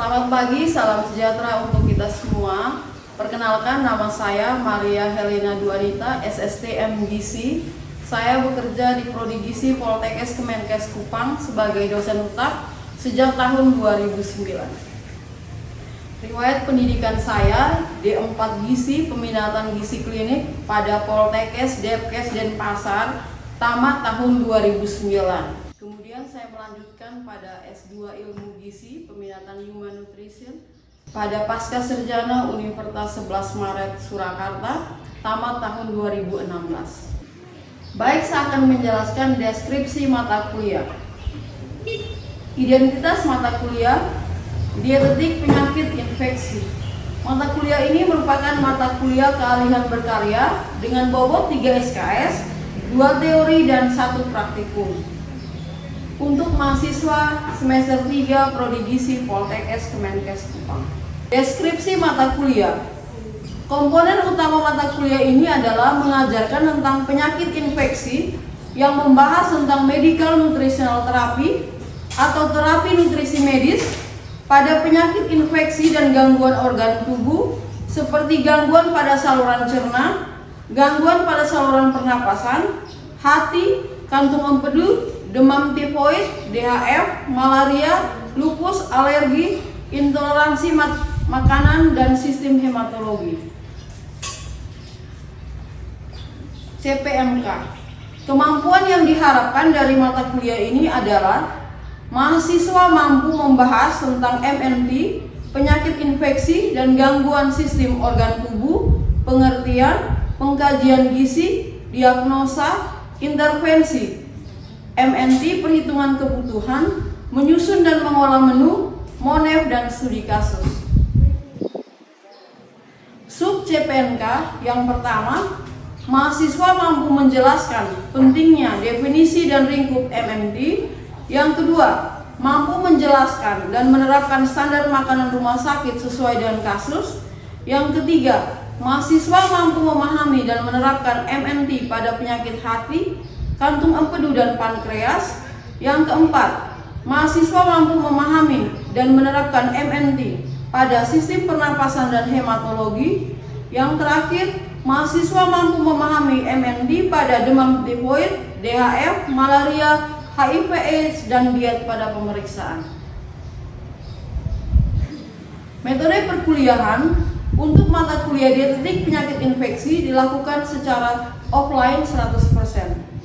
Selamat pagi, salam sejahtera untuk kita semua. Perkenalkan, nama saya Maria Helena Duanita, SST MGisi. Saya bekerja di Prodi Gizi Poltekkes Kemenkes Kupang sebagai dosen tetap sejak tahun 2009. Riwayat pendidikan saya D4 Gizi, peminatan gizi klinik pada Poltekkes, Depkes, Denpasar, tamat tahun 2009. Kemudian saya melanjutkan pada S2 Ilmu Gizi, peminatan Human Nutrition pada Pasca Sarjana Universitas 11 Maret Surakarta, tamat tahun 2016. Baik, saya akan menjelaskan deskripsi mata kuliah. Identitas mata kuliah, dietetik penyakit infeksi. Mata kuliah ini merupakan mata kuliah keahlian berkarya dengan bobot 3 SKS, 2 teori dan 1 praktikum. Untuk mahasiswa semester 3 Prodi Gizi Poltekkes Kemenkes Kupang. Deskripsi mata kuliah. Komponen utama mata kuliah ini adalah mengajarkan tentang penyakit infeksi yang membahas tentang medical nutritional therapy atau terapi nutrisi medis pada penyakit infeksi dan gangguan organ tubuh seperti gangguan pada saluran cerna, gangguan pada saluran pernapasan, hati, kantung empedu, demam tifoid, DHF, malaria, lupus, alergi, intoleransi makanan, dan sistem hematologi. CPMK. Kemampuan yang diharapkan dari mata kuliah ini adalah mahasiswa mampu membahas tentang MNT, penyakit infeksi dan gangguan sistem organ tubuh, pengertian, pengkajian gizi, diagnosa, intervensi, MNT, perhitungan kebutuhan, menyusun dan mengolah menu, monef, dan studi kasus. Sub CPNK yang pertama, mahasiswa mampu menjelaskan pentingnya definisi dan lingkup MNT. Yang kedua, mampu menjelaskan dan menerapkan standar makanan rumah sakit sesuai dengan kasus. Yang ketiga, mahasiswa mampu memahami dan menerapkan MNT pada penyakit hati, kantung empedu, dan pankreas. Yang keempat, mahasiswa mampu memahami dan menerapkan MNT pada sistem pernapasan dan hematologi. Yang terakhir, mahasiswa mampu memahami MNT pada demam tifoid, DHF, malaria, HIV/AIDS, dan diet pada pemeriksaan. Metode perkuliahan untuk mata kuliah dietetik penyakit infeksi dilakukan secara offline 100%.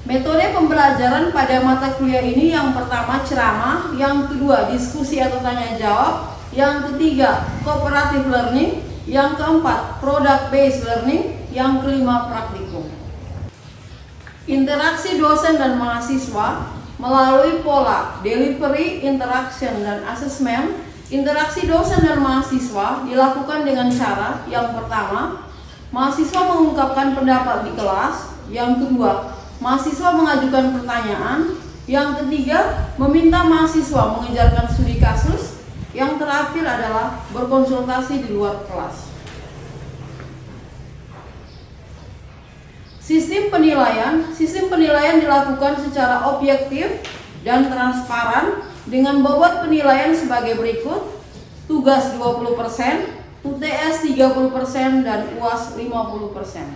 Metode pembelajaran pada mata kuliah ini yang pertama ceramah, yang kedua diskusi atau tanya jawab, yang ketiga cooperative learning, yang keempat product based learning, yang kelima praktikum. Interaksi dosen dan mahasiswa melalui pola delivery, interaction, dan assessment. Interaksi dosen dan mahasiswa dilakukan dengan cara yang pertama, mahasiswa mengungkapkan pendapat di kelas, yang kedua, mahasiswa mengajukan pertanyaan, yang ketiga, meminta mahasiswa mengejarkan studi kasus, yang terakhir adalah berkonsultasi di luar kelas. Sistem penilaian dilakukan secara objektif dan transparan dengan bobot penilaian sebagai berikut: tugas 20%, UTS 30%, dan UAS 50%.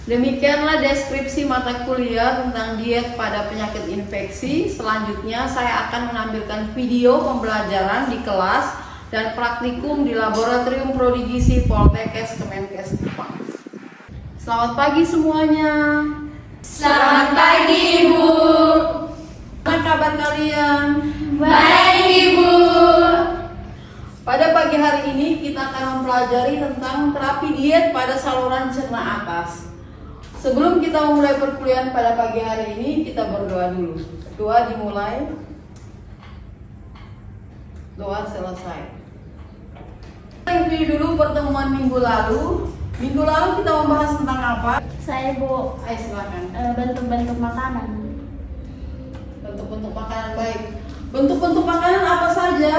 Demikianlah deskripsi mata kuliah tentang diet pada penyakit infeksi. Selanjutnya saya akan menampilkan video pembelajaran di kelas dan praktikum di Laboratorium Prodi Gizi Poltekkes Kemenkes Kupang. Selamat pagi semuanya. Selamat pagi, Ibu. Apa kabar kalian? Baik, Ibu. Pada pagi hari ini kita akan mempelajari tentang terapi diet pada saluran cerna atas. Sebelum kita memulai perkuliahan pada pagi hari ini, kita berdoa dulu. Doa dimulai, doa selesai. Review dulu pertemuan minggu lalu. Minggu lalu kita membahas tentang apa? Saya, Bu. Ayo silakan. Bentuk-bentuk makanan. Bentuk-bentuk makanan, baik. Bentuk-bentuk makanan apa saja?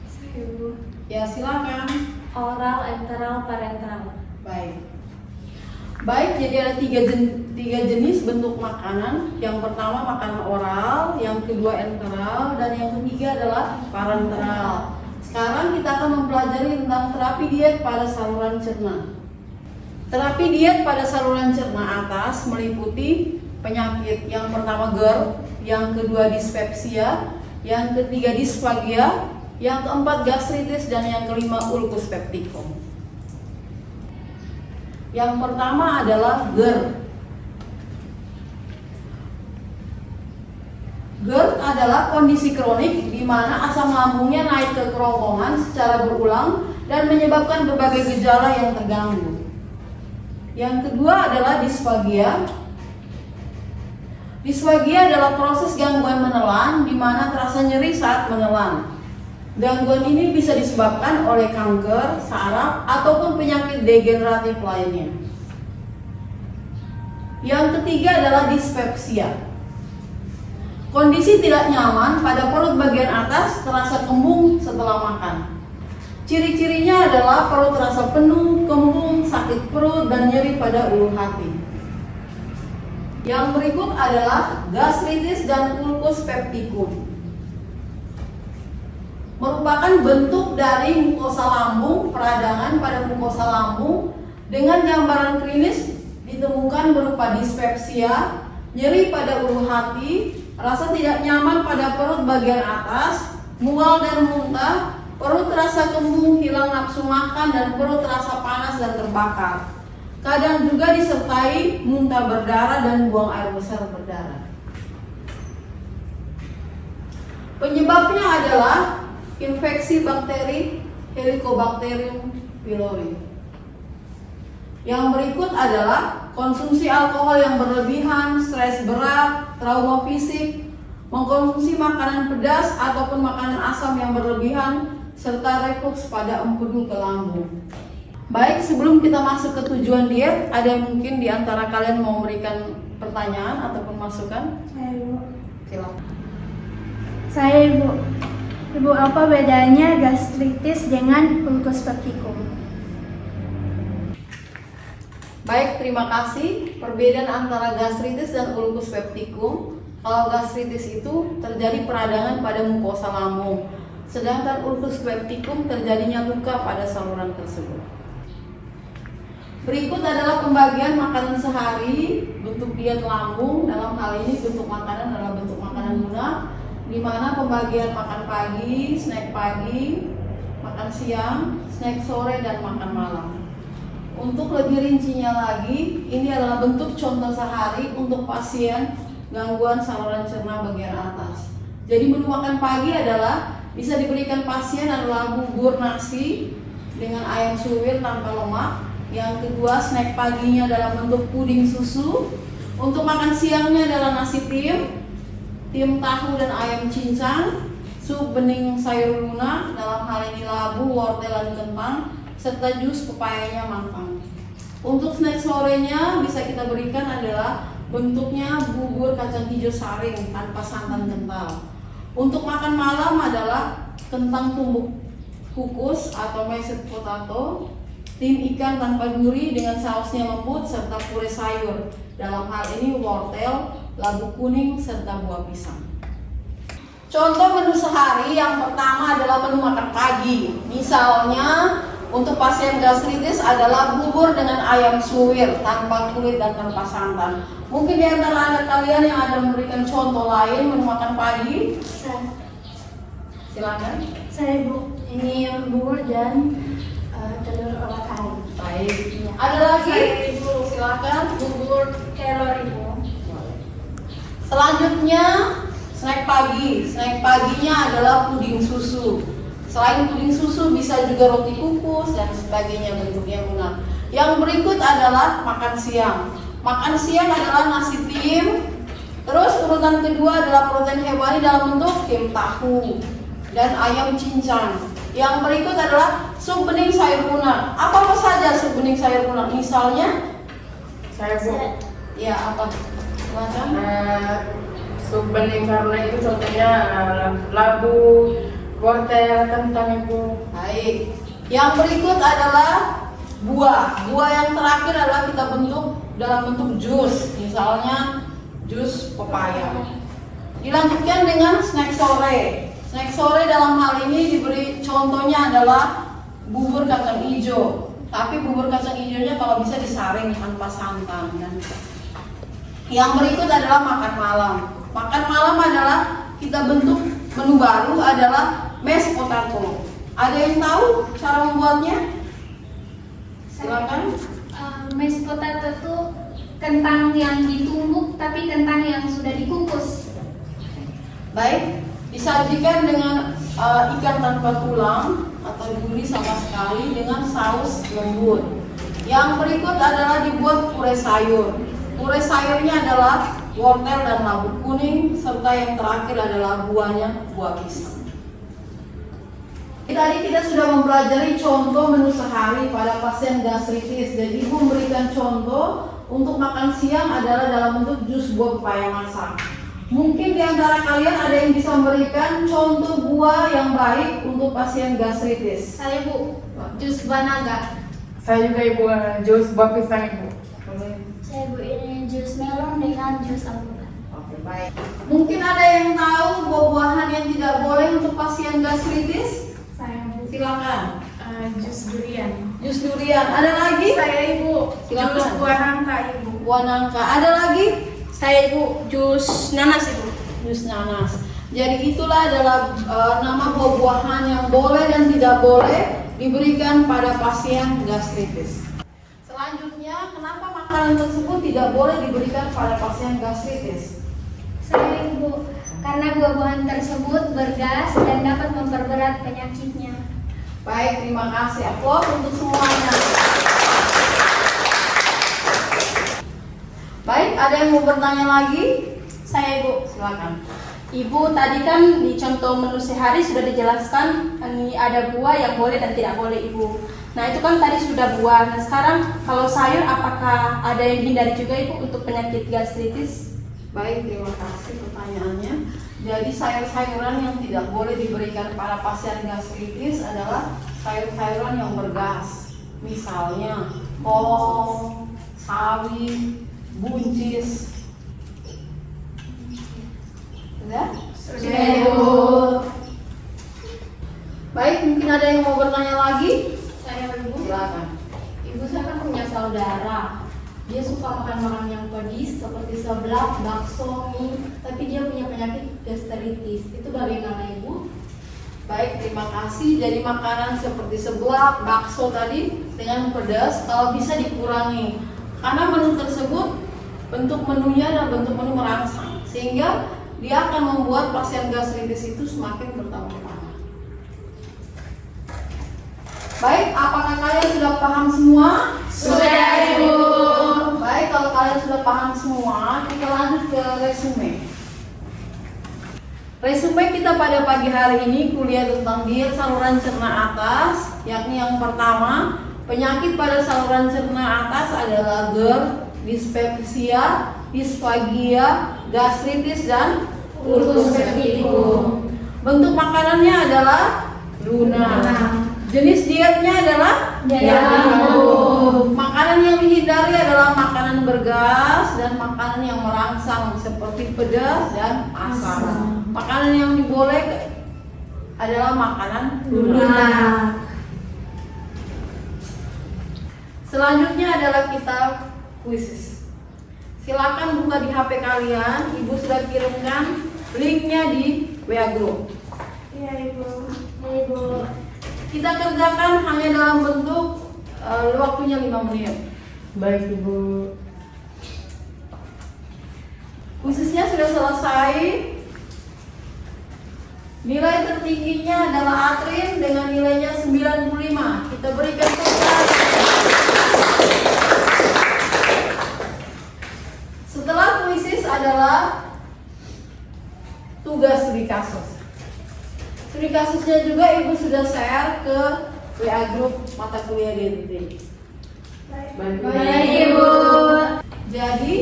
Saya, Bu. Ya silakan. Oral, enteral, parenteral. Baik. Baik, jadi ada tiga jenis bentuk makanan. Yang pertama makanan oral, yang kedua enteral, dan yang ketiga adalah parenteral. Sekarang kita akan mempelajari tentang terapi diet pada saluran cerna. Terapi diet pada saluran cerna atas meliputi penyakit yang pertama GERD, yang kedua dispepsia, yang ketiga disfagia, yang keempat gastritis, dan yang kelima ulcus pepticum. Yang pertama adalah GERD. GERD adalah kondisi kronik di mana asam lambungnya naik ke kerongkongan secara berulang dan menyebabkan berbagai gejala yang terganggu. Yang kedua adalah disfagia. Disfagia adalah proses gangguan menelan di mana terasa nyeri saat menelan. Gangguan ini bisa disebabkan oleh kanker, saraf, ataupun penyakit degeneratif lainnya. Yang ketiga adalah dispepsia. Kondisi tidak nyaman pada perut bagian atas, terasa kembung setelah makan. Ciri-cirinya adalah perut terasa penuh, kembung, sakit perut, dan nyeri pada ulu hati. Yang berikut adalah gastritis dan ulcus pepticum. Merupakan bentuk dari mukosa lambung, peradangan pada mukosa lambung dengan gambaran klinis ditemukan berupa dispepsia, nyeri pada ulu hati, rasa tidak nyaman pada perut bagian atas, mual dan muntah, perut terasa kembung, hilang nafsu makan, dan perut terasa panas dan terbakar. Kadang juga disertai muntah berdarah dan buang air besar berdarah. Penyebabnya adalah infeksi bakteri Helicobacterium pylori. Yang berikut adalah konsumsi alkohol yang berlebihan, stres berat, trauma fisik, mengkonsumsi makanan pedas ataupun makanan asam yang berlebihan, serta refluks pada empedu ke lambung. Baik, sebelum kita masuk ke tujuan diet, ada mungkin di antara kalian mau memberikan pertanyaan ataupun masukan? Saya Ibu. Silakan. Saya Ibu. Ibu, apa bedanya gastritis dengan ulcus pepticum? Baik, terima kasih. Perbedaan antara gastritis dan ulcus pepticum. Kalau gastritis itu terjadi peradangan pada mukosa lambung, sedangkan ulcus pepticum terjadinya luka pada saluran tersebut. Berikut adalah pembagian makanan sehari, bentuk diet lambung. Dalam hal ini bentuk makanan adalah bentuk makanan lunak, di mana pembagian makan pagi, snack pagi, makan siang, snack sore, dan makan malam. Untuk lebih rincinya lagi, ini adalah bentuk contoh sehari untuk pasien gangguan saluran cerna bagian atas. Jadi menu makan pagi adalah bisa diberikan pasien adalah bubur nasi dengan ayam suwir tanpa lemak. Yang kedua, snack paginya dalam bentuk puding susu. Untuk makan siangnya adalah nasi tim tahu dan ayam cincang, sup bening sayur lunak, dalam hal ini labu, wortel, dan kentang, serta jus pepayanya matang. Untuk snack sorenya bisa kita berikan adalah bentuknya bubur kacang hijau saring tanpa santan kental. Untuk makan malam adalah kentang tumbuk kukus atau mashed potato, tim ikan tanpa duri dengan sausnya lembut, serta puree sayur. Dalam hal ini wortel, labu kuning, serta buah pisang. Contoh menu sehari yang pertama adalah menu makan pagi. Misalnya untuk pasien gastritis adalah bubur dengan ayam suwir tanpa kulit dan tanpa santan. Mungkin di antara anda kalian yang ada memberikan contoh lain menu makan pagi? Silakan. Saya Ibu. Ini bubur dan telur olah kari. Baik. Ya. Ada lagi? Saya Ibu. Silakan. Bubur telur Ibu. Selanjutnya snack pagi. Snack paginya adalah puding susu. Selain puding susu bisa juga roti kukus dan sebagainya bentuknya lunak. Yang berikut adalah makan siang. Makan siang adalah nasi tim. Terus urutan kedua adalah protein hewani dalam bentuk tim tahu dan ayam cincang. Yang berikut adalah sup bening sayur lunak. Apa saja sup bening sayur lunak? Misalnya, Saya Bu, ya apa? Silakan. sup bening karena itu contohnya labu, wortel, kentang Ibu. Baik. Yang berikut adalah buah. Buah yang terakhir adalah kita bentuk dalam bentuk jus, misalnya jus pepaya. Dilanjutkan dengan snack sore. Snack sore dalam hal ini diberi contohnya adalah bubur kacang hijau. Tapi bubur kacang hijaunya kalau bisa disaring tanpa santan. Yang berikut adalah makan malam. Makan malam adalah kita bentuk menu baru adalah mashed potato. Ada yang tahu cara membuatnya? Silakan. Mashed potato itu kentang yang ditumbuk tapi kentang yang sudah dikukus. Baik, disajikan dengan ikan tanpa tulang atau gurih sama sekali dengan saus lembut. Yang berikut adalah dibuat puree sayur. Puree sayurnya adalah wortel dan labu kuning, serta yang terakhir adalah buahnya buah pisang. Tadi kita sudah mempelajari contoh menu sehari pada pasien gastritis. Jadi ibu memberikan contoh untuk makan siang adalah dalam bentuk jus buah pepaya masak. Mungkin di antara kalian ada yang bisa memberikan contoh buah yang baik untuk pasien gastritis. Saya Bu, jus buah naga. Saya juga ibu jus buah pisang ibu. Saya Bu, ini jus melon dengan jus alpukat. Oke, baik. Mungkin ada yang tahu buah-buahan yang tidak boleh untuk pasien gastritis? Saya Bu, Silakan. Jus durian. Jus durian. Ada lagi? Saya ibu Silakan. jus buah nangka ibu. Buah nangka. Ada lagi? saya Ibu, jus nanas Ibu. Jus nanas. Jadi itulah adalah nama buah-buahan yang boleh dan tidak boleh diberikan pada pasien gastritis. Selanjutnya, kenapa makanan tersebut tidak boleh diberikan pada pasien gastritis? Saya Ibu, karena buah-buahan tersebut bergas dan dapat memperberat penyakitnya. Baik, terima kasih. Aplaus untuk semuanya. Baik, ada yang mau bertanya lagi? Saya Ibu. Silakan. Ibu, tadi kan di contoh menu sehari sudah dijelaskan ini ada buah yang boleh dan tidak boleh Ibu. Nah itu kan tadi sudah buah. Nah sekarang kalau sayur apakah ada yang dihindari juga Ibu untuk penyakit gastritis? Baik, terima kasih pertanyaannya. Jadi sayur-sayuran yang tidak boleh diberikan pada pasien gastritis adalah sayur-sayuran yang bergas. Misalnya kol, sawi, buncis. Sudah? Sudah, Ibu. Baik, mungkin ada yang mau bertanya lagi? Saya Ibu. Silakan. Ibu saya kan punya saudara. Dia suka makan makanan yang pedis seperti seblak, bakso, mie, tapi dia punya penyakit gastritis. Itu bagaimana Ibu? Baik, terima kasih. Jadi makanan seperti seblak, bakso tadi dengan pedas kalau bisa dikurangi. Karena menu tersebut bentuk menunya adalah bentuk menu merangsang, sehingga dia akan membuat pasien gastritis itu semakin bertambah parah. Baik, apakah kalian sudah paham semua? Sudah, Ibu. Baik, kalau kalian sudah paham semua, kita lanjut ke resume. Resume kita pada pagi hari ini kuliah tentang diet saluran cerna atas, yakni yang pertama, penyakit pada saluran cerna atas adalah GERD, dispepsia, disfagia, gastritis, dan ulkus peptidum. Bentuk makanannya adalah tuna. Jenis dietnya adalah Jamu. Makanan yang dihindari adalah makanan bergas dan makanan yang merangsang seperti pedas dan asam. Makanan yang diboleh adalah makanan lunak. Selanjutnya adalah kita kuis. Silakan buka di HP kalian. Ibu sudah kirimkan linknya di WA Group. Iya Ibu. Iya Ibu. Kita kerjakan hanya dalam bentuk waktunya 5 menit. Baik ibu. Kuisnya sudah selesai. Nilai tertingginya adalah Atrin dengan nilainya 95. Kita berikan tepuk tangan. Setelah kuisis adalah tugas studi kasus. Studi kasusnya juga ibu sudah share ke WA Group mata kuliah DTT. Baik Ibu. Jadi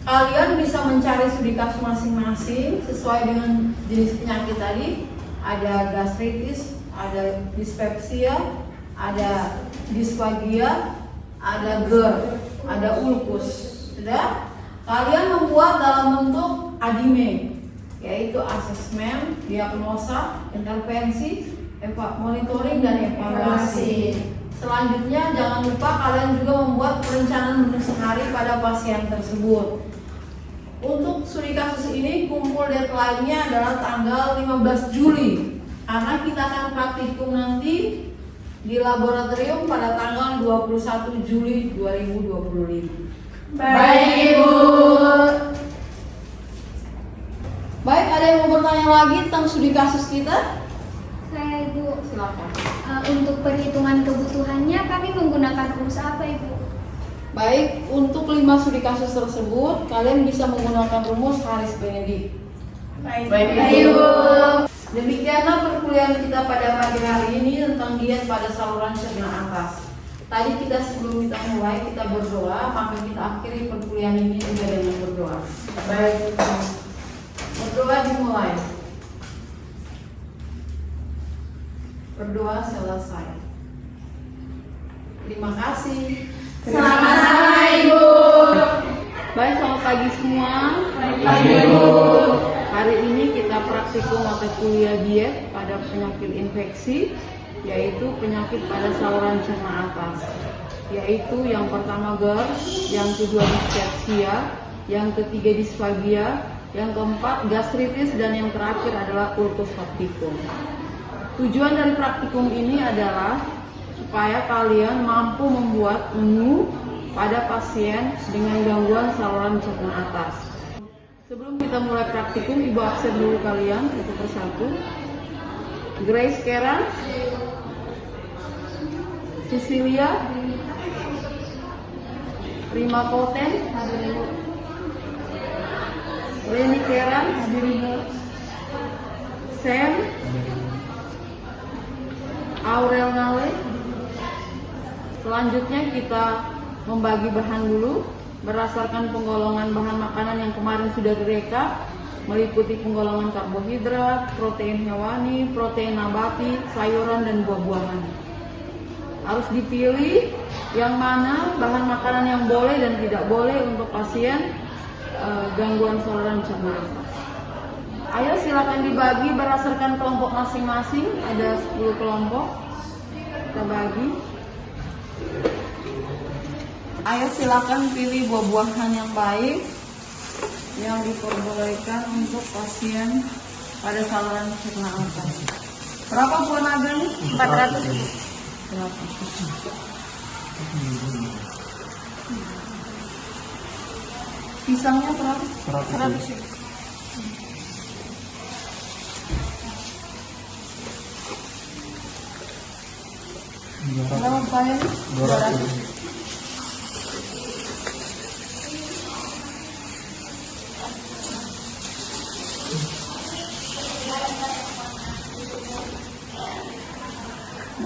kalian bisa mencari studi kasus masing-masing sesuai dengan jenis penyakit tadi. Ada gastritis, ada dispepsia, ada disfagia, ada GERD. ada ulkus. Sudah? Kalian membuat dalam bentuk ADIME, yaitu asesmen, diagnosa, intervensi, monitoring dan evaluasi. Selanjutnya jangan lupa kalian juga membuat perencanaan menu sehari pada pasien tersebut. Untuk studi kasus ini kumpul deadline-nya adalah tanggal 15 Juli karena kita akan praktikum nanti di laboratorium pada tanggal 21 Juli 2025. Baik, Ibu. Baik, ada yang mau bertanya lagi tentang studi kasus kita? Saya Ibu, Silakan. untuk perhitungan kebutuhannya kami menggunakan rumus apa Ibu? Baik, untuk 5 studi kasus tersebut kalian bisa menggunakan rumus Harris-Benedict. Baik, Ibu. Demikianlah perkuliahan kita pada pagi hari ini tentang diet pada saluran cerna atas. Tadi sebelum kita mulai kita berdoa, maka kita akhiri perkuliahan ini juga dengan berdoa. Baik, berdoa dimulai. Berdoa selesai. Terima kasih. Sama-sama, Ibu. Baik, selamat pagi semua. Pagi, Ibu. Hari ini kita praktikum mata kuliah diet pada penyakit infeksi, yaitu penyakit pada saluran cerna atas. Yaitu yang pertama GERD, yang kedua dispepsia, yang ketiga disfagia, yang keempat gastritis, dan yang terakhir adalah ulkus septicum. Tujuan dari praktikum ini adalah supaya kalian mampu membuat menu pada pasien dengan gangguan saluran cerna atas. Sebelum kita mulai praktikum, Ibu absen dulu kalian satu persatu. Grace Karen, Cecilia, Rima Koten, Reni Karen, Sam, Aurel Nale. Selanjutnya kita membagi bahan dulu berdasarkan penggolongan bahan makanan yang kemarin sudah direkap, meliputi penggolongan karbohidrat, protein hewani, protein nabati, sayuran, dan buah-buahan. Harus dipilih yang mana bahan makanan yang boleh dan tidak boleh untuk pasien gangguan saluran cerna atas. Ayo silakan dibagi berdasarkan kelompok masing-masing, ada 10 kelompok. Kita bagi. Ayo silakan pilih buah-buahan yang baik yang diperbolehkan untuk pasien pada saluran cerna atas. Berapa buah naga nih? 400. Berapa? Pisangnya berapa? 100. Berapa bayar? 200.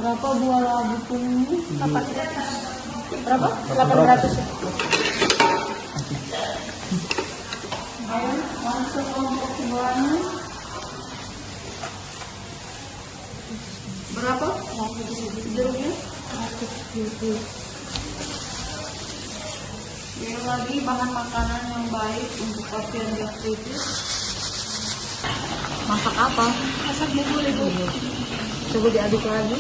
Berapa buah labu kuning ini? Berapa? 800. Ayo masuk kelompok sebelahnya. Berapa? Jeruknya? 170. Pilih lagi bahan makanan yang baik untuk pasien gastritis. Masak apa? Masak bubur, Ibu. Coba diaduk lagi.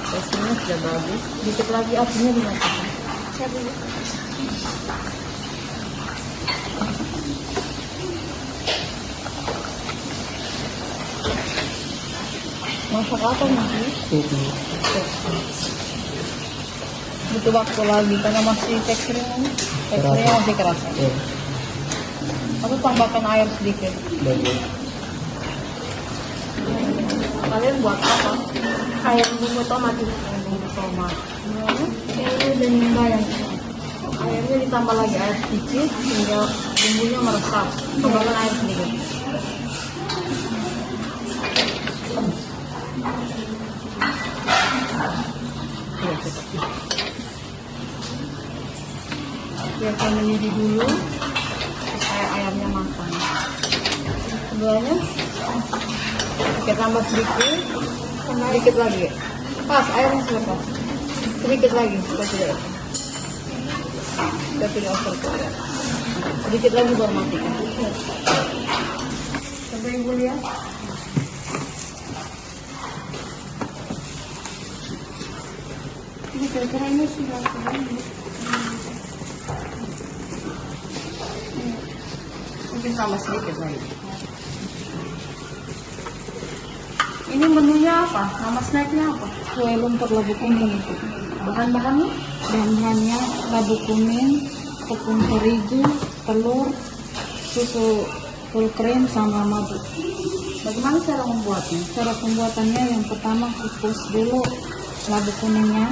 Teksturnya sudah bagus. Dikit lagi apinya dimatikan. Siap, Ibu. Masak apa nanti? Butuh waktu lagi karena masih teksturnya masih kerasa. Aku tambahkan air sedikit. Kalian buat apa? Ayam bumbu tomat, Ibu. Bumbu tomat. Ini dan bayam. Airnya ditambah lagi air sedikit hingga bumbunya meresap. Tambahkan air sedikit. Biarkan mendidih dulu supaya ayamnya matang. Keduanya kita tambah sedikit lagi. Pas airnya sudah pas. Sedikit lagi supaya tidak. kita pilih overcook ya. Sedikit lagi baru matikan. Coba ibu lihat. Ini kira-kira ini sudah Mungkin tambah sedikit lagi. Ini menunya apa? Nama snacknya apa? Kue lumpur labu kuning itu. Bahan-bahannya? Bahan-bahannya labu kuning, tepung terigu, telur, susu full cream sama madu. Bagaimana cara membuatnya? Cara pembuatannya yang pertama kukus dulu labu kuningnya.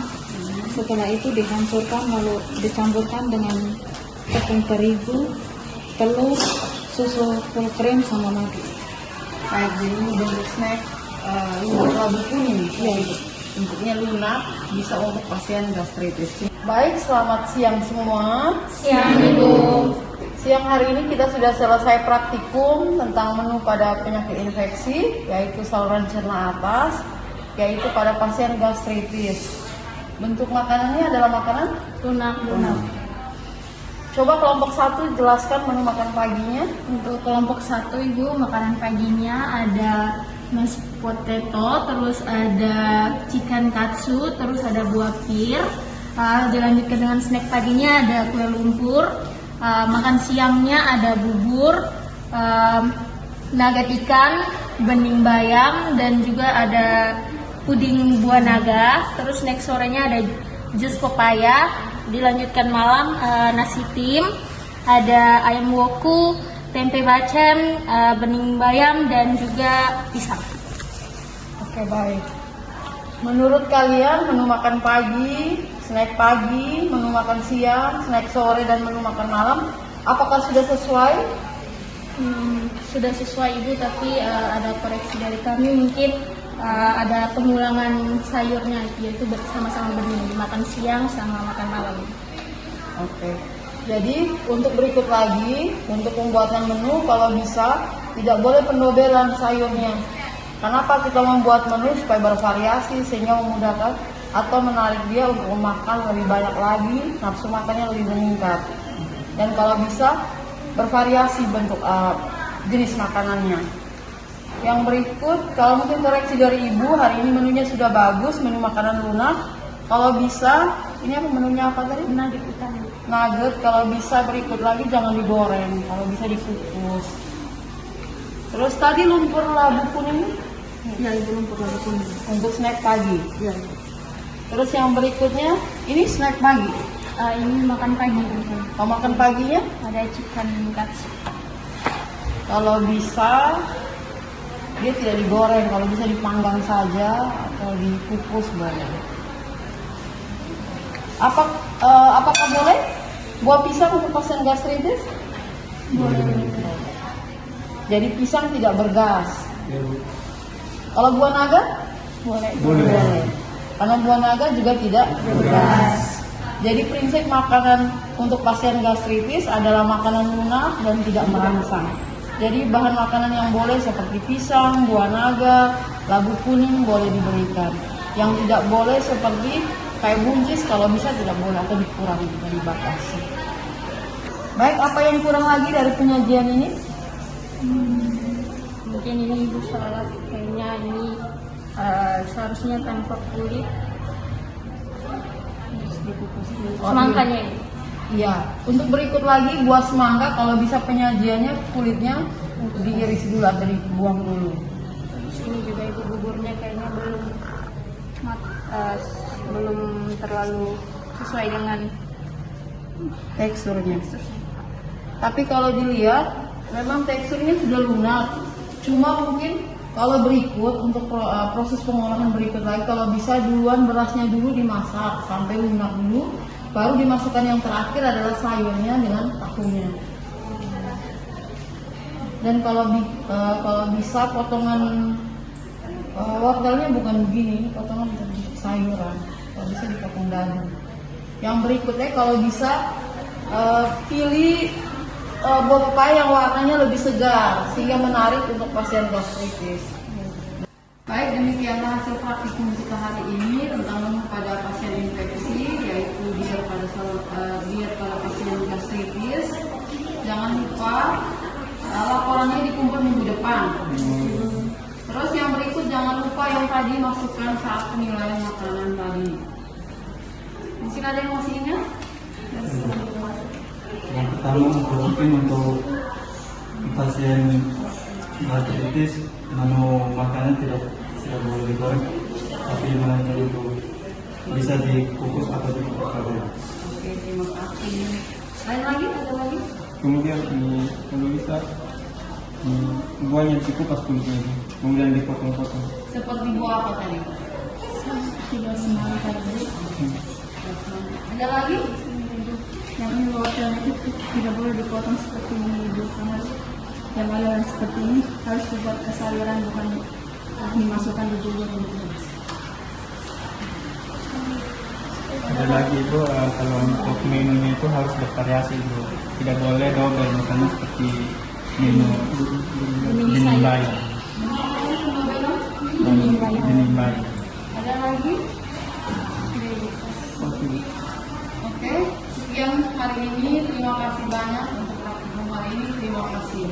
Setelah itu dihancurkan lalu dicampurkan dengan tepung terigu, telur, susu full cream sama madu. Kayak gini bentuk snack lumpur labu kuning. Iya itu. Bentuknya lunak, bisa untuk pasien gastritis. Baik, selamat siang semua. Siang, Ibu. Siang hari ini kita sudah selesai praktikum tentang menu pada penyakit infeksi, yaitu saluran cerna atas, yaitu pada pasien gastritis. Bentuk makanannya adalah makanan Lunak. Coba kelompok 1 jelaskan menu makan paginya. Untuk kelompok 1 Ibu, makanan paginya ada mashed potato, terus ada chicken katsu, terus ada buah pir. Dilanjutkan dengan snack paginya ada kue lumpur. Makan siangnya ada bubur, nugget ikan, bening bayam, dan juga ada puding buah naga. Terus snack sorenya ada jus pepaya. Dilanjutkan malam nasi tim, ada ayam woku, tempe bacem, bening bayam, dan juga pisang. Oke, baik. Menurut kalian menu makan pagi, snack pagi, menu makan siang, snack sore, dan menu makan malam, apakah sudah sesuai? Sudah sesuai Ibu, tapi ada koreksi dari kami, mungkin ada pengulangan sayurnya, yaitu bersama-sama bening, makan siang sama makan malam. Oke. Jadi untuk berikut lagi, untuk pembuatan menu kalau bisa tidak boleh pendobelan sayurnya. Kenapa kita membuat menu supaya bervariasi sehingga memudahkan atau menarik dia untuk memakan lebih banyak lagi, nafsu makannya lebih meningkat. Dan kalau bisa bervariasi bentuk jenis makanannya. Yang berikut, kalau mungkin koreksi dari Ibu, hari ini menunya sudah bagus, menu makanan lunak. Kalau bisa, ini apa menunya apa tadi? Nugget ikan. Nugget, kalau bisa berikut lagi jangan digoreng, kalau bisa dikukus. Terus tadi lumpur labu kuning Ya Ibu, lumpur labu kuning. untuk snack pagi. Ya. Terus yang berikutnya, ini snack pagi. Ini makan pagi. Kalau makan paginya, Ada chicken katsu. kalau bisa dia tidak digoreng, kalau bisa dipanggang saja atau dikukus boleh. Apakah boleh buah pisang untuk pasien gastritis? Boleh. Jadi pisang tidak bergas. Kalau buah naga? Boleh. Boleh. Karena buah naga juga tidak bergas. Jadi prinsip makanan untuk pasien gastritis adalah makanan lunak dan tidak merangsang. Jadi bahan makanan yang boleh seperti pisang, buah naga, labu kuning boleh diberikan. Yang tidak boleh seperti kayak buncis, kalau bisa tidak boleh atau dikurangi, tidak dibatasi. Baik, apa yang kurang lagi dari penyajian ini? Mungkin ini Ibu salah, kayaknya ini seharusnya tanpa kulit. Terus dikukus dulu. Oh, Semangkanya ini. Iya, untuk berikut lagi buah semangka kalau bisa penyajiannya kulitnya diiris dulu atau dibuang dulu. Terus ini juga Ibu buburnya kayaknya belum terlalu sesuai dengan Teksturnya. Tapi kalau dilihat memang teksturnya sudah lunak. Cuma mungkin kalau berikut untuk proses pengolahan berikut lagi, kalau bisa duluan berasnya dulu dimasak sampai lunak dulu, baru dimasukkan yang terakhir adalah sayurnya dengan tahunya. Dan kalau bisa potongan wortelnya bukan begini, potongan sayuran. Kalau bisa dipotong daging. Yang berikutnya kalau bisa pilih buah pepaya yang warnanya lebih segar sehingga menarik untuk pasien gastritis. Baik, demikianlah hasil praktikum kita hari ini tentang menu pada pasien infeksi, yaitu diet pada pasien kritis. Jangan lupa laporannya dikumpul minggu depan. Terus yang berikut jangan lupa yang tadi masukkan saat penilaian makanan tadi. Mungkin ada yang masih ingat? Yang pertama mungkin untuk pasien gastritis, makanan tidak boleh digoreng, tapi melainkan itu bisa dikukus atau dibakar. Oke, terima kasih. Lain lagi? Ada lagi? Kemudian kalau bisa buahnya dikupas kulitnya, kemudian dipotong-potong. Seperti buah apa tadi? Tidak semangka Bu. Ada lagi? Yang ini wortelnya itu tidak boleh dipotong seperti ini Bu, karena yang aliran seperti ini harus dibuat ke sayuran, bukan dimasukkan di bubur gitu. Ada lagi itu kalau untuk menunya itu harus bervariasi Bu, tidak boleh double, misalnya seperti menu bening bayam. Bening bayam. Ada lagi? Oke, sekian hari ini. Terima kasih banyak untuk praktikum hari ini. Terima kasih.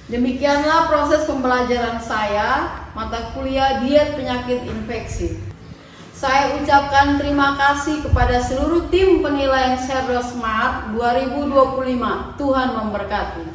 Demikianlah proses pembelajaran saya mata kuliah diet penyakit infeksi. Saya ucapkan terima kasih kepada seluruh tim penilaian Cerdas Smart 2025. Tuhan memberkati.